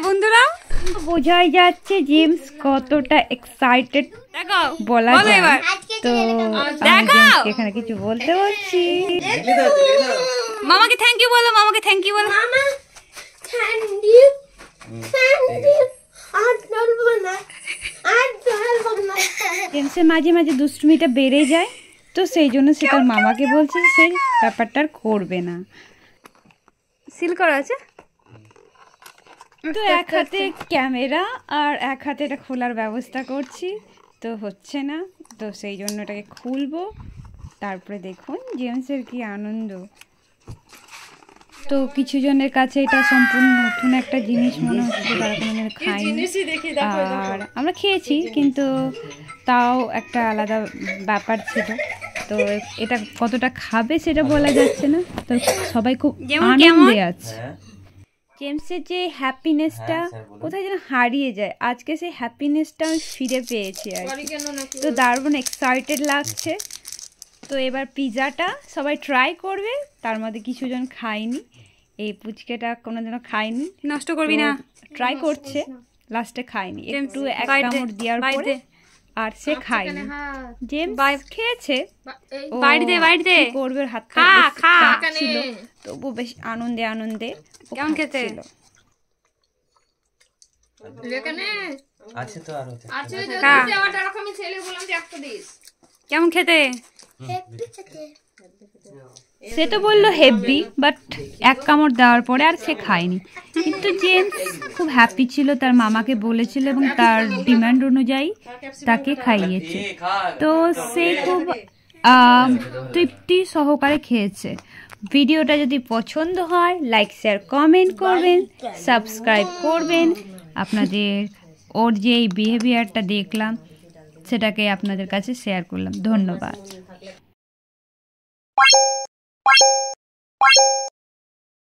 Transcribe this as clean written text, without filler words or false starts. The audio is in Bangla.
বন্ধুরা বোঝাই যাচ্ছে জেমস কতটা এক্সাইটেড বলা যায়। তো এখানে কিছু বলতে পারছি। মামাকে থ্যাংক ইউ বলো, মামাকে থ্যাংক ইউ বলো। মামা থ্যাংক ইউ, থ্যাংক ইউ। জেমসের মাঝে মাঝে দুষ্টুমিটা বেড়ে যায়, তো সেই জন্য সে তার মামাকে বলছে সেই ব্যাপারটা আর করবে না। সিল করা আছে তো এক হাতে ক্যামেরা আর এক হাতে এটা খোলার ব্যবস্থা করছি, তো হচ্ছে না, তো সেই জন্য এটাকে খুলবো। তারপরে দেখুন জেমসের কি আনন্দ। তো কিছু জনের কাছে এটা সম্পূর্ণ নতুন একটা জিনিস মনে হচ্ছে, তারা কোনোদিন খায়নি, আর আমরা খেয়েছি কিন্তু তাও একটা আলাদা ব্যাপার ছিল। তো এটা কতটা খাবে সেটা বলা যাচ্ছে না, তো সবাই খুব আনন্দে আছে। জেমসের যে হ্যাপিনেসটা কোথায় যেন হারিয়ে যায়, আজকে সেই হ্যাপিনেসটা আমি ফিরে পেয়েছি আর তো দারুণ এক্সাইটেড লাগছে। তো এবার পিৎজাটা সবাই ট্রাই করবে, তার মধ্যে কিছু জন খায়নি, এই পুচকেটা কোনোদিন খায়নি, নষ্ট করবি না, ট্রাই করছে, লাস্টে খায়নি, একটু এক কামড় দেওয়ার পরে আর সে খায়নি। জেমস খেয়েছে, করবে হাত ছিল, তবু বেশ আনন্দে আনন্দে কেমন খেতে কেমন খেতে সে তো বললো হেভি, বাট এক কামড় দেওয়ার পরে আর সে খায়নি। কিন্তু জেমস খুব হ্যাপি ছিল, তার মামাকে বলেছিল এবং তার ডিমান্ড অনুযায়ী তাকে খাইয়েছে, তো সে খুব তৃপ্তি সহকারে খেয়েছে। ভিডিওটা যদি পছন্দ হয় লাইক শেয়ার কমেন্ট করবেন, সাবস্ক্রাইব করবেন। আপনাদের ওর যে এই বিহেভিয়ারটা দেখলাম সেটাকে আপনাদের কাছে শেয়ার করলাম। ধন্যবাদ।